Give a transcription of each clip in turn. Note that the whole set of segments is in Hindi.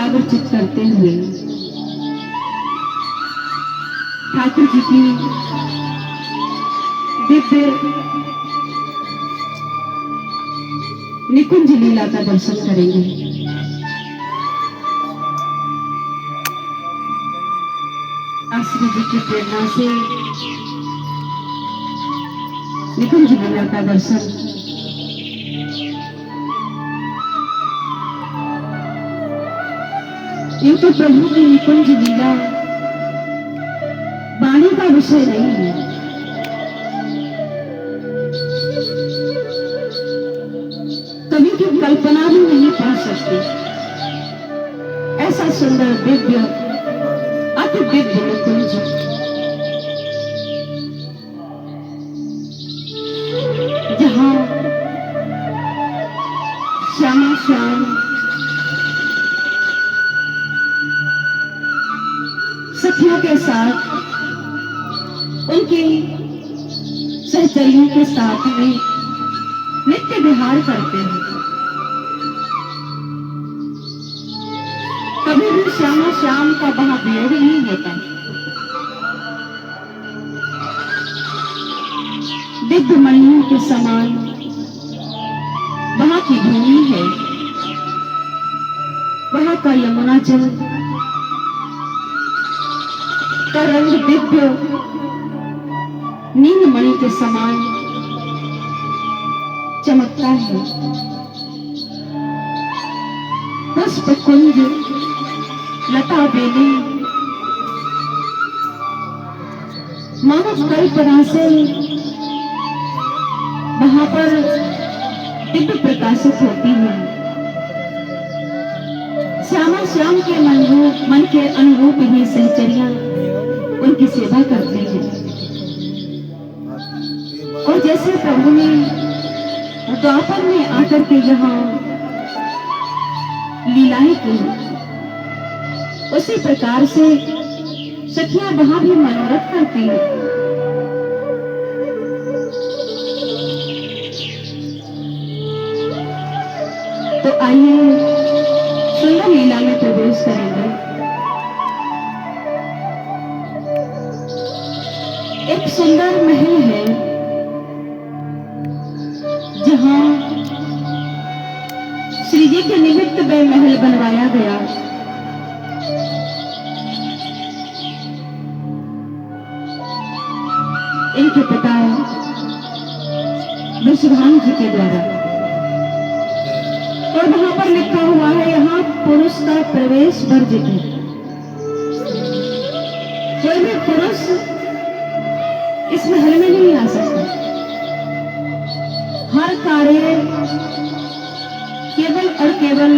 एकाग्र चित्त करते हुए ठाकुर जी की दिव्य निकुंज लीला का दर्शन करेंगे। आश्रय जी की प्रेरणा से निकुंज लीला का दर्शन ये तो प्रभु की निकुंज लीला वाणी का विषय नहीं है, कभी की कल्पना भी नहीं पा सकती। ऐसा सुंदर दिव्य अति दिव्य निकुंज जहां श्यामा श्याम सखियों के साथ उनकी सहचरियों के साथ में नित्य विहार करते हैं। कभी भी श्यामा श्याम का वहां वियोग नहीं होता। दिव्य मणियों के समान वहां की भूमि है, वहां का यमुना जल का रंग दिव्य नीलमणि के समान चमकता है। पुष्प कुंज लता बेली मानव कल्पना से वहां पर दिव्य प्रकाशित होती है। श्यामा श्याम के मन के अनुरूप ही सहचरियां उनकी सेवा करते हैं। और जैसे प्रभु ने द्वापर में आकर के यहाँ लीलाएं की, उसी प्रकार से सखियां वहां भी मनोरथ करती हैं। तो आइए सुंदर लीला में प्रवेश करेंगे। एक सुंदर महल है जहां श्री जी के निमित्त वह महल बनवाया गया। इनके पिता विश्वभानु जी के द्वारा, और वहां पर लिखा हुआ है यहाँ पुरुष का प्रवेश वर्जित है। कोई भी पुरुष इस महल में नहीं आ सकता। हर कार्य केवल और केवल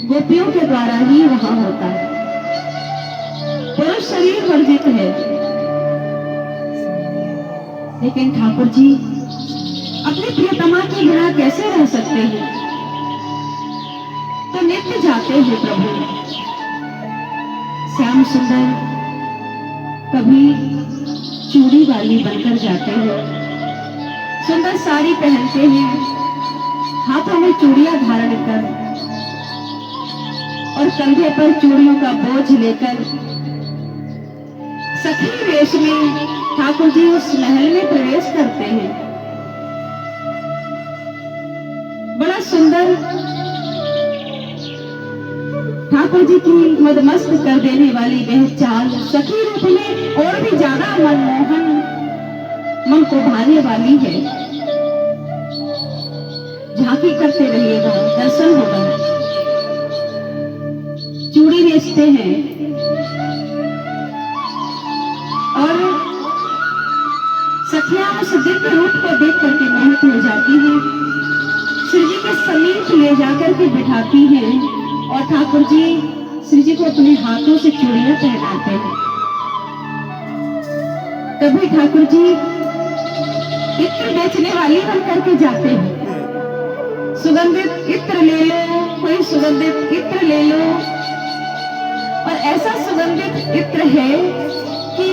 गोपियों के द्वारा ही वहां होता है। पुरुष शरीर वर्जित है। लेकिन ठाकुर जी अपने प्रियतमा के बिना कैसे रह सकते हैं? तो नित्य जाते हैं प्रभु श्याम सुंदर कभी चूड़ी वाली बनकर जाते हैं, सुंदर साड़ी पहनते हैं, हाथों में चूड़ियां धारण कर और कंधे पर चूड़ियों का बोझ लेकर सखी वेश में ठाकुर जी उस महल में प्रवेश करते हैं। बड़ा सुंदर ठाकुर जी की मदमस्त कर देने वाली वह चाल सखी रूप में और भी ज्यादा मनमोहन, मन को भाने वाली है। झांकी करते रहिएगा, दर्शन होगा। चूड़ी बेचते हैं और सखियां उस दिव्य रूप को देख करके मोहित हो जाती हैं। श्री जी के समीप ले जाकर के बिठाती हैं और ठाकुर जी श्री जी को अपने हाथों से चूड़ियां पहनाते हैं। कभी ठाकुर जी इत्र बेचने वाली बन करके जाते हैं। सुगंधित इत्र ले लो, कोई सुगंधित इत्र ले लो। और ऐसा सुगंधित इत्र है कि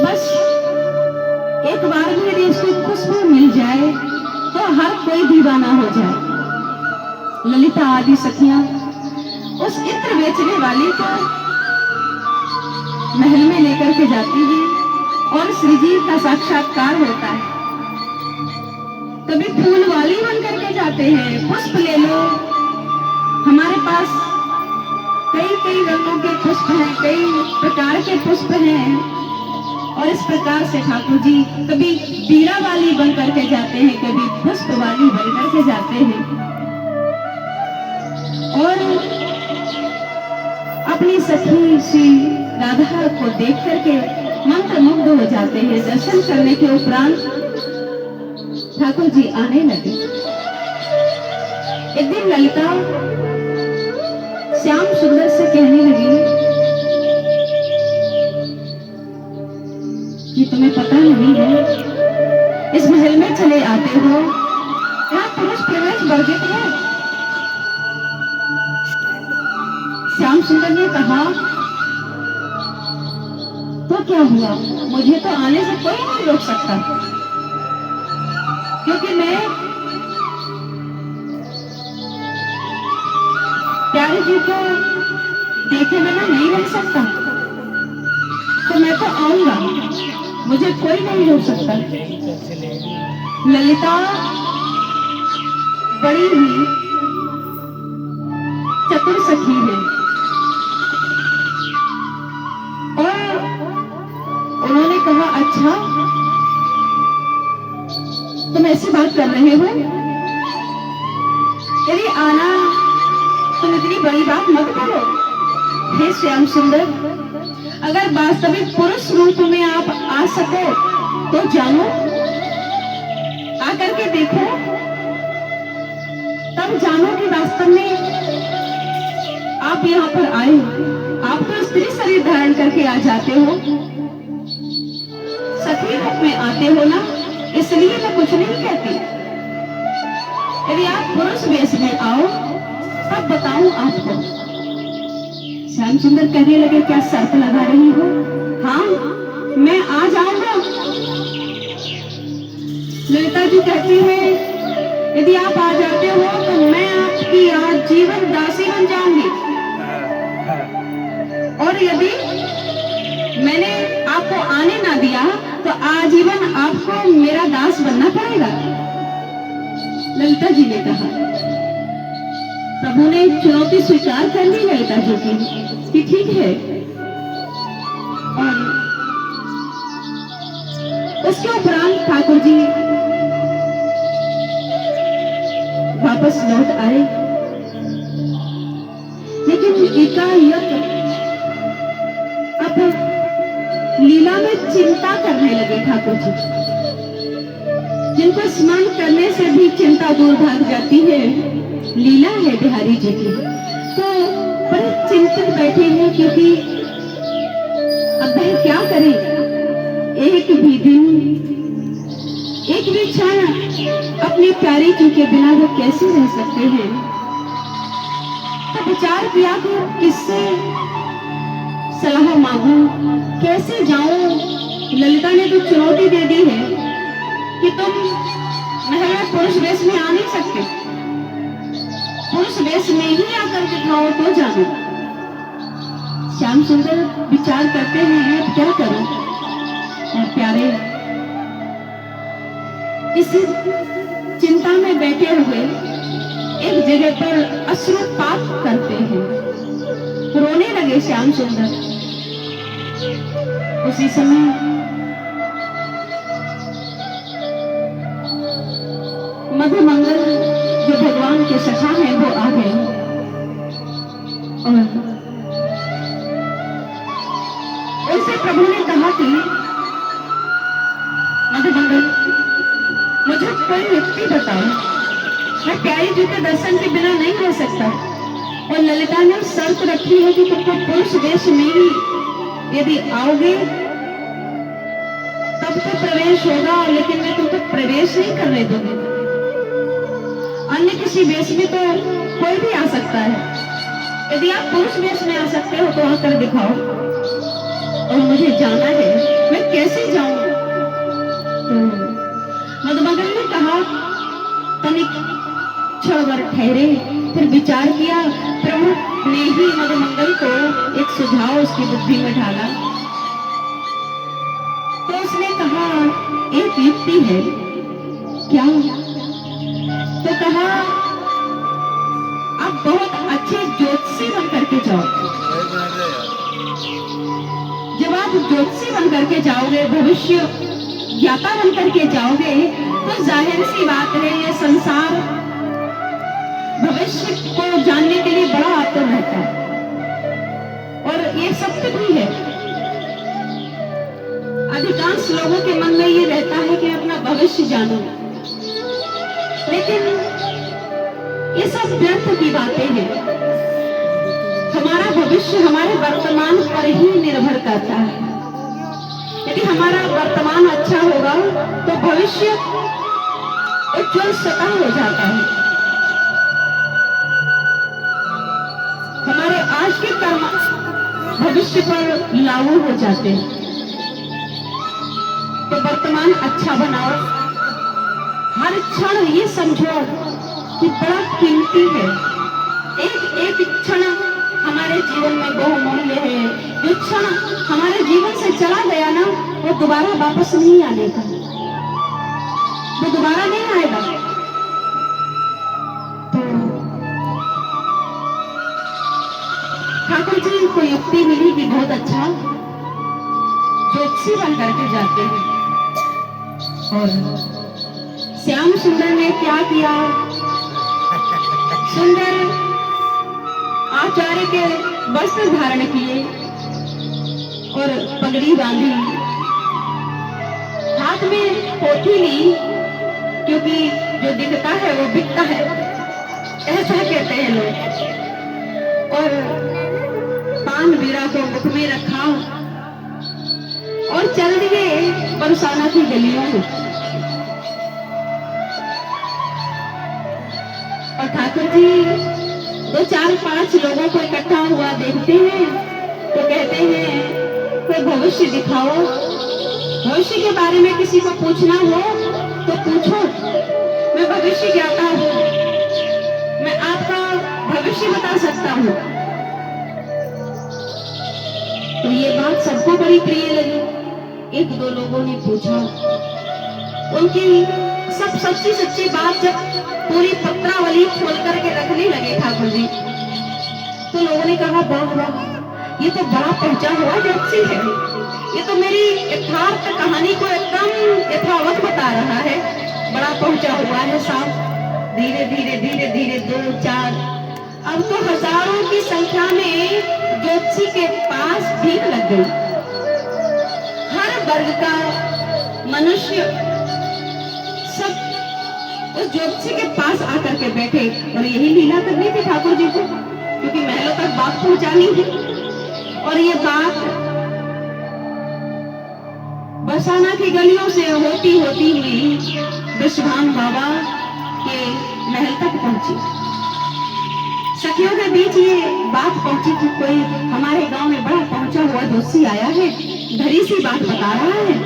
बस एक बार भी यदि उसकी खुशबू मिल जाए तो हर कोई दीवाना हो जाए। ललिता आदि सखियां उस इत्र बेचने वाली को महल में लेकर के जाती है और श्री जी का साक्षात्कार होता है। कभी फूल वाली बन करके जाते हैं, पुष्प ले लो, हमारे पास कई कई रंगों के पुष्प हैं, कई प्रकार के पुष्प हैं। और इस प्रकार से ठाकुर जी कभी पीड़ा वाली बन करके जाते हैं, कभी पुष्प वाली बन करके जाते हैं और अपनी सखी श्री राधा को देख करके मंत्रमुग्ध हो जाते हैं। दर्शन करने के उपरांत ठाकुर जी आने लगे। एक दिन ललिता श्याम सुंदर से कहने लगी कि तुम्हें पता नहीं है, इस महल में चले आते हो, यहाँ पुरुष प्रवेश वर्जित है। श्याम सुंदर ने कहा, तो क्या हुआ, मुझे तो आने से कोई नहीं रोक सकता, क्योंकि मैं प्यारे जी को देखे बिना नहीं रह सकता, तो मैं तो आऊंगा, मुझे कोई नहीं रोक सकता। ललिता बड़ी ही चतुर सखी है और उन्होंने कहा, अच्छा तुम ऐसी बात कर रहे हो, यदि आना तुम इतनी बड़ी बात मत करो। हे श्याम सुंदर, अगर वास्तविक पुरुष रूप में आप आ सको तो जानो, आकर के देखो, तब जानो कि वास्तव में आप यहाँ पर आए हो। आप तो स्त्री शरीर धारण करके आ जाते हो, सखी रूप में आते हो ना, इसलिए मैं कुछ नहीं कहती। यदि आप पुरुष वेश में आओ तब बताऊं आपको। श्याम सुंदर कहने लगे, क्या शर्त लगा रही हो? हाँ, मैं आ जाऊंगा। ललिता जी कहती है, यदि आप आ जाते हो तो मैं आपकी आजीवन दासी बन जाऊंगी, और यदि मैंने आपको आने ना दिया तो आजीवन आपको मेरा दास बनना पड़ेगा। ललिता जी ने कहा, प्रभु ने चुनौती स्वीकार कर ली ललिता जी की कि ठीक है। और उसके उपरांत ठाकुर जी वापस लौट आए, लेकिन एकाएक अब लीला में चिंता करने लगे ठाकुर जी, जिनको स्मरण करने से भी चिंता दूर भाग जाती है। लीला है बिहारी जी की, तो बड़े चिंतित बैठे हैं, क्योंकि अब वह क्या करें, एक भी दिन, एक भी क्षण अपनी प्यारी जी के बिना वो कैसे रह सकते हैं। तो विचार किया कि किससे सलाह मांगू, कैसे जाऊं। ललिता ने तो चुनौती दे दी है कि तुम महल में पुरुष वेश में आ नहीं सकते, पुरुष वेश में ही आकर दिखाओ तो जानो। श्याम सुंदर विचार करते हैं, अब क्या करूं। और प्यारे इस चिंता में बैठे हुए एक जगह पर अश्रुपात करते हैं, रोने लगे श्याम सुंदर। उसी समय मधुमंगल जो भगवान के सखा हैं वो आ गए और उनसे प्रभु ने कहा कि मधुमंगल, मुझे कोई युक्ति बताओ, मैं प्यारी जी के दर्शन के बिना नहीं रह सकता। और ललिता ने शर्त रखी है कि तुमको पुरुष वेश में ही यदि आओगे तब तो प्रवेश होगा, लेकिन मैं तुमको प्रवेश नहीं करने दूंगी। अन्य किसी वेश में तो कोई भी आ सकता है, यदि आप पुरुष वेश में आ सकते हो तो आकर दिखाओ, और मुझे जाना है, मैं कैसे जाऊं। तो मधुमंगल ने कहा, तनिक क्षण भर ठहरे, फिर विचार किया, प्रभु ने ही मधुमंगल को एक सुझाव उसकी बुद्धि में ढाला। तो उसने कहा एक युक्ति है। क्या? तो कहा आप बहुत अच्छे ज्योतिषी बन करके जाओ। जब आप ज्योतिषी बन करके जाओगे, भविष्य ज्ञाता बन करके जाओगे, तो जाहिर सी बात है ये संसार भविष्य को जानने के लिए बड़ा आतुर रहता है। और ये सत्य भी है। अधिकांश लोगों के मन में ये रहता है कि अपना भविष्य जानो, लेकिन ये सब व्यर्थ की बातें हैं। हमारा भविष्य हमारे वर्तमान पर ही निर्भर करता है। यदि हमारा वर्तमान अच्छा होगा तो भविष्य उज्जवल स्वतः हो जाता है। हमारे आज के कर्म भविष्य पर लागू हो जाते हैं। तो वर्तमान अच्छा बनाओ। हर क्षण ये समझो कि बड़ा कीमती है। एक एक क्षण हमारे जीवन में बहुमूल्य है। जो क्षण हमारे जीवन से चला गया ना, वो दोबारा वापस नहीं आने का, वो दोबारा नहीं आएगा। तो ठाकुर जी को युक्ति मिली कि बहुत अच्छा ज्योतिषी बन करके जाते हैं। और श्याम सुंदर ने क्या किया? सुंदर आचार्य के वस्त्र धारण किए और पगड़ी बांधी, हाथ में पोथी ली, क्योंकि जो दिखता है वो बिकता है, ऐसा कहते हैं लोग। और पान बीड़ा को मुख में रखा और चल दिए बरसाना की गलियों में। और ठाकुर जी 2-4-5 लोगों को इकट्ठा हुआ देखते हैं तो कहते हैं कोई भविष्य दिखाओ। भविष्य के बारे में किसी को पूछना हो तो पूछो, मैं भविष्य ज्ञाता हूँ, मैं आपका भविष्य बता सकता हूँ। तो ये बात सबको बड़ी प्रिय लगी। 1-2 लोगों ने पूछा, उनकी सब सच्ची सच्ची बात जब पूरी पत्रावली खोल करके रखने लगे ठाकुर जी, तो लोगों ने कहा वाह वाह, ये तो बड़ा पहुंचा हुआ ज्योतिषी है। ये तो मेरी यथार्थ कहानी को एकदम यथावत बता रहा है। बड़ा पहुंचा हुआ है साहब। धीरे धीरे धीरे धीरे 2-4 अब तो हजारों की संख्या में ज्योतिषी के पास भीड़ लग गई। हर वर्ग का मनुष्य सब उस ज्योतिषी के पास आकर के बैठे। और यही लीला करनी थी ठाकुर जी को, क्योंकि महलों तक बात पहुंचानी है। और ये बात बरसाना की गलियों से होती होती हुई विश्वभान बाबा के महल तक पहुंची। सखियों के बीच ये बात पहुंची कि कोई हमारे गांव में बड़ा पहुंचा हुआ ज्योतिषी आया है, धरी सी बात बता रहा है।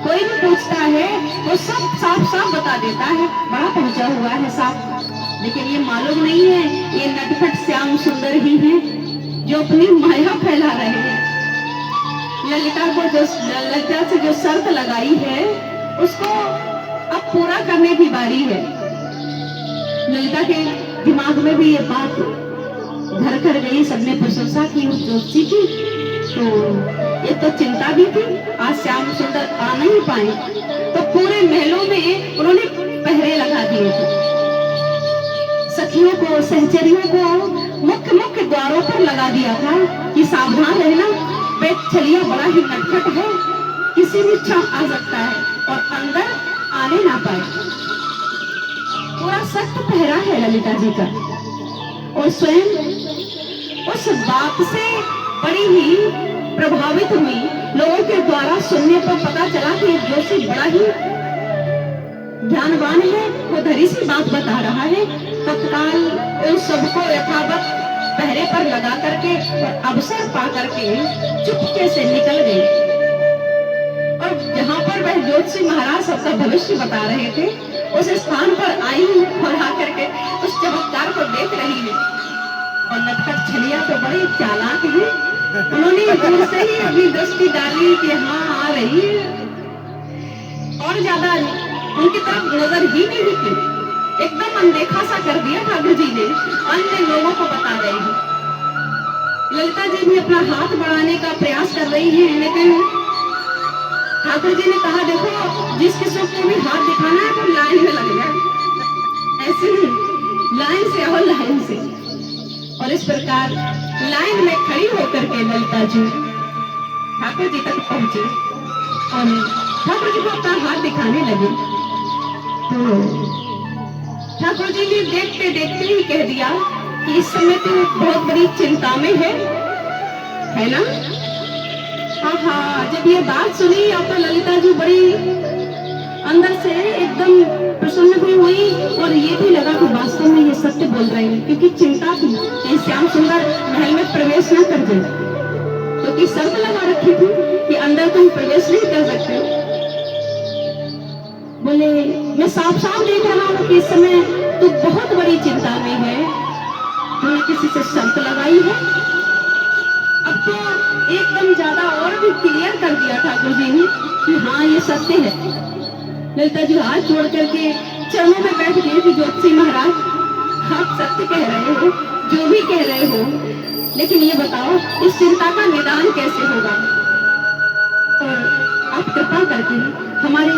कोई भी पूछता है वो सब साफ साफ बता देता है, बड़ा पहुंचा हुआ है साफ। लेकिन ये मालूम नहीं है ये नटखट श्याम सुंदर ही हैं जो अपनी माया फैला रहे हैं। ललिता को ललिता से जो शर्त लगाई है उसको अब पूरा करने की बारी है। ललिता के दिमाग में भी ये बात घर कर गई। सबने प्रशंसा की उस ज्योतिषी की, तो ये तो चिंता भी थी आज श्याम सुंदर आ नहीं पाए। तो पूरे महलों में उन्होंने पहरे लगा दिए थे। सखियों को, सहचरियों को मुख्य मुख्य द्वारों पर लगा दिया था कि सावधान रहना, पेट छलिया बड़ा ही नटखट है, किसी भी क्षण आ सकता है और अंदर आने ना पाए। पूरा सख्त पहरा है ललिता जी का। और स्वयं उस बात से बड़ी ही प्रभावित हुई। लोगों के द्वारा सुनने पर पता चला कि जोशी बड़ा ही ज्ञानवान है, वो धरी सी बात बता रहा है। तत्काल उन सबको यथावत पहरे पर लगा करके और अवसर पा करके चुपके से निकल गए। और जहां पर वह ज्योतिषी महाराज सबका भविष्य बता रहे थे उस स्थान पर आई और आकर के उस चमत्कार को देख रही है। और नटखट छलिया तो बड़े चालाक है, उन्होंने दूर से ही अपनी दृष्टि डाली कि हाँ आ रही है, और ज्यादा उनकी तरफ नजर ही नहीं की, एकदम अनदेखा सा कर दिया ठाकुर जी ने, अन्य लोगों को बता रहे हैं। ललिता जी भी अपना हाथ बढ़ाने का प्रयास कर रही है, लेकिन ठाकुर जी ने कहा देखो जिस किसी को भी हाथ दिखाना है तो लाइन में लग जाए, ऐसे नहीं, लाइन से और लाइन से। और इस प्रकार लाइन में खड़ी होकर के ललिता जी ठाकुर जी तक पहुंचे और ठाकुर जी को अपना हाथ दिखाने लगे। तो ठाकुर जी ने देखते देखते ही कह दिया कि इस समय तो बहुत बड़ी चिंता में है ना? हाँ, जब ये बात सुनी अब तो ललिता जी बड़ी अंदर से एकदम प्रसन्न भी हुई और ये भी लगा कि वास्तव में ये सत्य बोल रहे हैं, क्योंकि चिंता थी कि श्याम सुंदर महल में प्रवेश न कर जाए, क्योंकि शर्त लगा रखी थी कि अंदर तुम प्रवेश नहीं कर सकते। बोले मैं साफ साफ देख रहा हूँ कि इस समय तू बहुत बड़ी चिंता में है, तूने किसी से शर्त लगाई है। अब तो एकदम ज्यादा और भी क्लियर कर दिया ठाकुर जी ने कि हाँ ये सत्य है। ललिता जी हाथ जोड़ करके चरणों में बैठ गए कि ज्योतिषी महाराज आप सत्य कह रहे हो, जो भी कह रहे हो, लेकिन ये बताओ इस चिंता का निदान कैसे होगा? और आप कृपा करके हमारे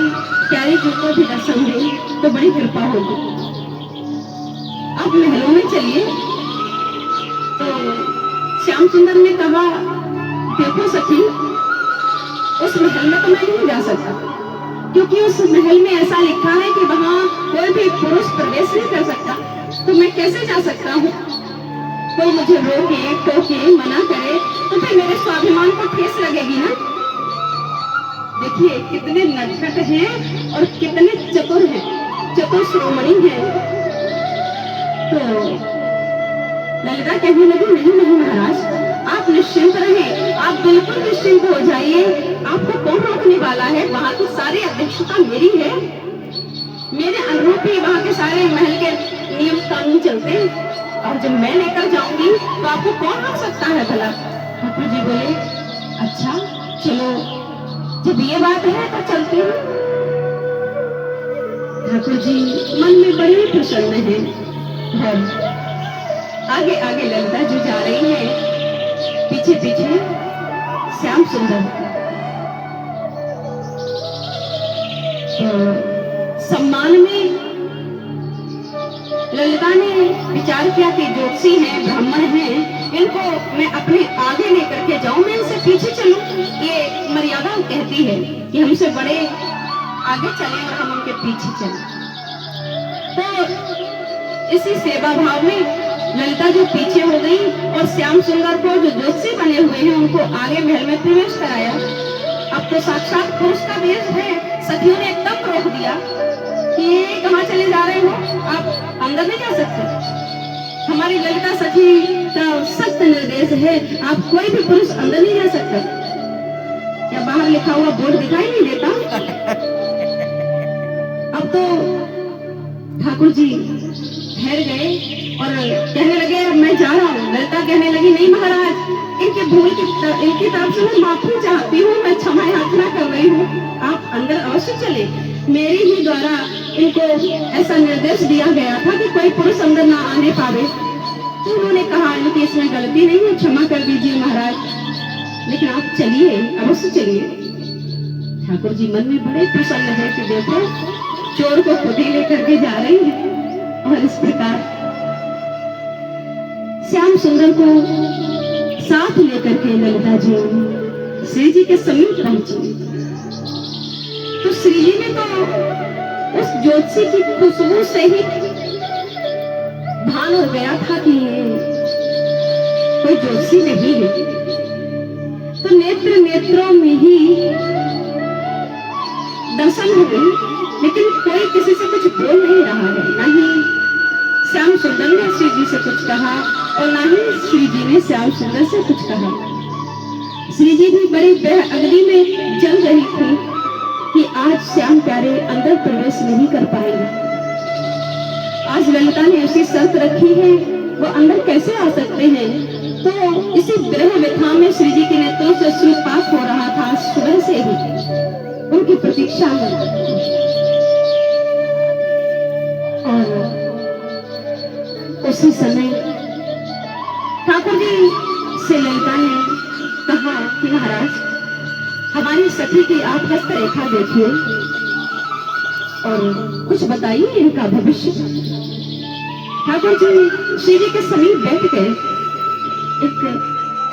प्यारे जी को भी दर्शन दें तो बड़ी कृपा होगी। आप महलों में चलिए। तो श्याम सुंदर ने कहा देखो सखी, उस महल में तो मैं नहीं जा सकता, क्योंकि उस महल में ऐसा लिखा है कि वहाँ कोई भी पुरुष प्रवेश नहीं कर सकता। तो मैं कैसे जा सकता हूँ? कोई मुझे रोके टोके मना करे तो फिर मेरे स्वाभिमान को ठेस लगेगी ना। देखिए कितने नटखट हैं और कितने चतुर हैं, चतुर श्रोमणी हैं। तो ललिता कहने लगी नहीं नहीं महाराज, आप निश्चिंत रहें, आप बिल्कुल निश्चिंत हो जाइए, आपको कौन रोकने वाला है? वहाँ की सारी अध्यक्षता मेरी है, मेरे अनुरूप ही वहाँ के सारे महल के नियम कानून चलते हैं, और जब मैं लेकर जाऊंगी तो आपको कौन रोक सकता है भला? ठाकुर जी बोले अच्छा चलो, जब ये बात है तो चलते हैं। ठाकुर जी मन में बड़े प्रसन्न है। आगे आगे ललिता जी जा रही है, पीछे पीछे श्याम सुंदर। तो सम्मान में ललिता ने विचार किया कि ज्योतिषी हैं, ब्राह्मण हैं, इनको मैं अपने आगे लेकर के जाऊं, मैं इनसे पीछे चलूं। ये मर्यादा कहती है कि हमसे बड़े आगे चले और हम उनके पीछे चलें। तो इसी सेवा भाव में ललिता जो पीछे हो गई और श्याम सुंदर को जो ज्योतिषी बने हुए हैं उनको आगे महल में प्रवेश कराया। अब तो साक्षात पुरुष का वेश है। सखियों ने एकदम रोक दिया कि कहाँ चले जा रहे हो, आप अंदर नहीं जा सकते। हमारी ललिता सखी का सख्त निर्देश है, आप कोई भी पुरुष अंदर नहीं जा सकता। क्या बाहर लिखा हुआ बोर्ड दिखाई नहीं देता? अब तो ठाकुर जी ठहर गए और कहने लगे अब मैं जा रहा हूँ। ललिता कहने लगी नहीं महाराज, इनकी तरफ से मैं माफी चाहती हूँ, मैं क्षमा याचना कर रही हूँ, आप अंदर अवश्य चले। मेरे ही द्वारा इनको ऐसा निर्देश दिया गया था कि कोई पुरुष अंदर ना आने पावे। तो उन्होंने कहा इनकी इसमें गलती नहीं है, क्षमा कर दीजिए महाराज, लेकिन आप चलिए, अवश्य चलिए। ठाकुर जी मन में बड़े प्रसन्न है कि देखो चोर को खुद ही लेकर के जा रही है। और इस प्रकार श्याम सुंदर को साथ लेकर के ललिता जी श्री जी के समीप पहुंची। तो श्री जी ने तो उस ज्योतिषी की खुशबू से ही भान हो गया था कि ये कोई ज्योतिषी नहीं है। तो नेत्रों में ही दर्शन हुए, लेकिन कोई किसी से कुछ बोल नहीं रहा है। ना ही श्याम सुंदर ने श्री जी से कुछ कहा और ना ही श्री जी ने श्याम सुंदर से कुछ कहा। श्री जी भी बड़ी बेअदबी में जल रही थी कि आज श्याम प्यारे अंदर प्रवेश नहीं कर पाएंगे। आज ललिता ने ऐसी शर्त रखी है, वो अंदर कैसे आ सकते हैं? तो इसी विरह व्यथा में श्री जी के नेत्रों से अश्रुपात हो रहा था सुबह से ही, उनकी प्रतीक्षा में। और उसी समय ठाकुर जी से ललिता ने कहा कि महाराज, हमारी सखी की आप हस्तरेखा देखिए और कुछ बताइए इनका भविष्य। ठाकुर जी श्री जी के समीप बैठ गए। एक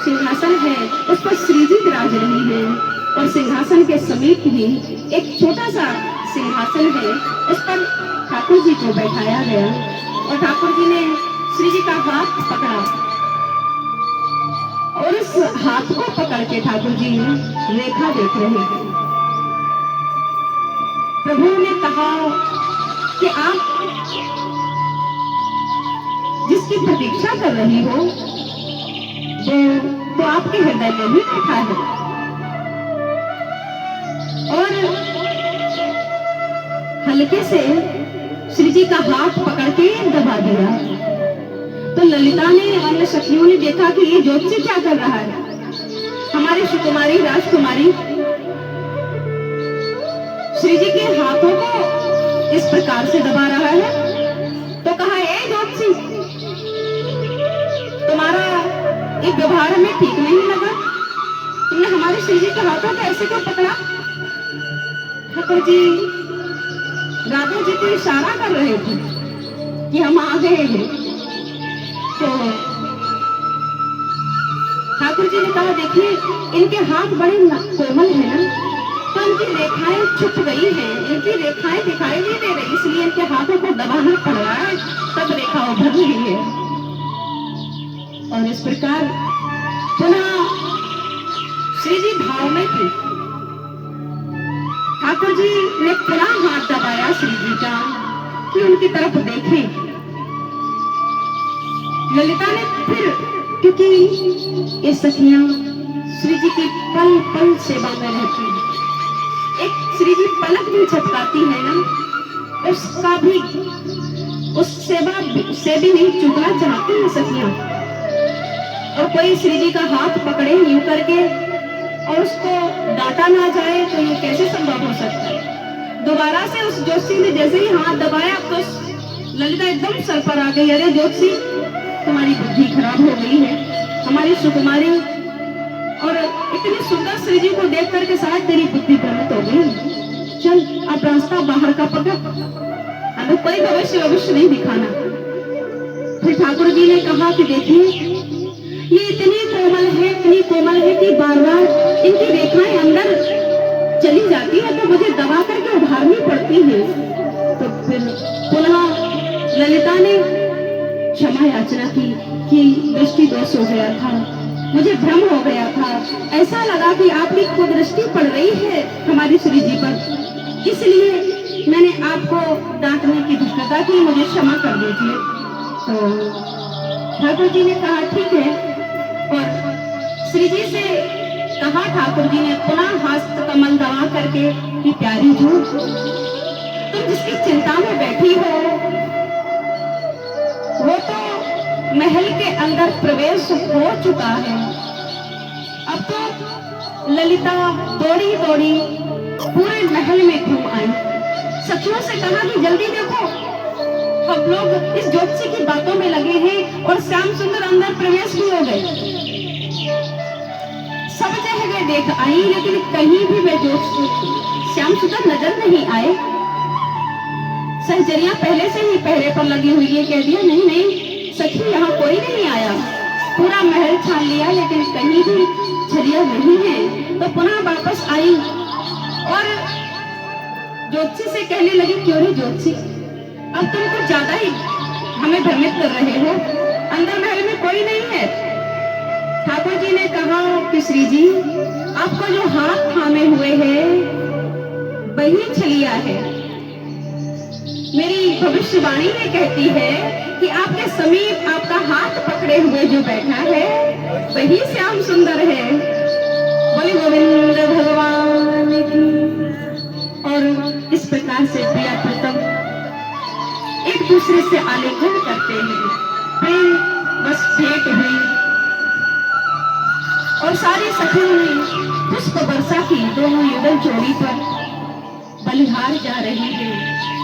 सिंहासन है, उस पर श्री जी विराज रही है और सिंहासन के समीप ही एक छोटा सा सिंहासन है, उस पर ठाकुर जी को बैठाया गया और ठाकुर जी ने श्री जी का हाथ पकड़ा और इस हाथ को पकड़ के ठाकुर जी रेखा देख रहे हैं। प्रभु ने कहा कि आप जिसकी प्रतीक्षा कर रही हो वो तो आपके हृदय में ही बैठा है। और हल्के से श्री जी का हाथ पकड़ के दबा दिया। तो ललिता ने अन्य सखियों ने देखा कि ये ज्योतिषी क्या कर रहा है। हमारी सुकुमारी राजकुमारी श्री जी के हाथों को इस प्रकार से दबा रहा है। तो कहा, ए ज्योतिषी, तुम्हारा एक व्यवहार में ठीक नहीं लगा, तुमने हमारे श्री जी के हाथों को ऐसे क्यों पकड़ा? ठाकुर जी राधा जी को इशारा कर रहे थे कि हम आ गए हैं। तो ठाकुर जी ने कहा, देखिए इनके हाथ बड़े कोमल है ना, तो इनकी रेखाएं छुप गई हैं, इनकी रेखाएं दिखाई नहीं दे रही, इसलिए इनके हाथों को दबाना पड़ रहा है, तब रेखा उभर रही है। और इस प्रकार पुनः श्री जी भाव में थे। ठाकुर जी ने पुनः हाथ दबाया श्री जी का कि उनकी तरफ देखें। ललिता ने फिर, क्योंकि ये सखियां श्री जी की पल पल सेवा में रहती हैं, एक श्री जी पलक भी झपकाती है ना, उसका भी, उस सेवा से भी नहीं चूकना चाहती है सखियां। और कोई श्री जी का हाथ पकड़े यूं करके और उसको डांटा ना जाए तो ये कैसे संभव हो सकता है? दोबारा से उस ज्योतिषी ने जैसे ही हाथ दबाया तो ललिता एकदम सर पर आ गई। अरे ज्योतिषी, तुम्हारी बुद्धि खराब हो गई है, हमारी सुकुमारी और इतनी सुंदर श्री जी को देख करके शायद तेरी बुद्धि भ्रमित हो गई। चल अब रास्ता बाहर का पकड़, हमें कोई भविष्य नहीं दिखाना। फिर ठाकुर जी ने कहा कि देखिए ये इतनी कोमल है कि बार बार इनकी रेखाएं अंदर चली जाती है, तो मुझे दबा करके उभारनी पड़ती है। तो फिर पुनः ललिता ने क्षमा याचना की कि दृष्टि दोष हो गया था, मुझे भ्रम हो गया था, ऐसा लगा कि आपकी कुदृष्टि पड़ रही है हमारी श्री जी पर, इसलिए मैंने आपको डांटने की धृष्टता की, मुझे क्षमा कर दीजिए। तो ठाकुर जी ने कहा ठीक है, और श्री जी से कहा ठाकुर जी ने पुनः हस्त कमल दबा करके कि प्यारी जो तुम जिसकी चिंता में बैठी हो वो तो महल के अंदर प्रवेश हो चुका है। अब तो ललिता दौड़ी दौड़ी पूरे महल में घूम आई, सखियों से कहा कि जल्दी देखो, हम लोग इस ज्योतिषी की बातों में लगे हैं और श्याम सुंदर अंदर प्रवेश भी हो गए। सब जगह देख आई लेकिन कहीं भी वे ज्योतिषी श्याम सुंदर नजर नहीं आए। सहचरियां पहले से ही पहरे पर लगी हुई है, कह दिया नहीं नहीं सखी यहाँ कोई नहीं आया, पूरा महल छान लिया लेकिन कहीं भी छलिया नहीं है। तो पुनः वापस आई और ज्योतिषी से कहने लगी, क्यों रे ज्योतिषी, अब तुम कुछ ज्यादा ही हमें भ्रमित कर रहे हो, अंदर महल में कोई नहीं है। ठाकुर जी ने कहा कि श्री जी आपको जो हाथ थामे हुए है वही छलिया है। मेरी भविष्यवाणी में कहती है कि आपके समीप आपका हाथ पकड़े हुए जो बैठा है वही श्याम सुंदर है। बोले गोविंद भगवान की। और इस प्रकार से प्रिया प्रीतम एक दूसरे से आलिंगन करते हैं, प्रेम बस भेंट हुई और सारी सखियों ने पुष्प वर्षा की दोनों युगल जोड़ी पर बलिहार जा रही है।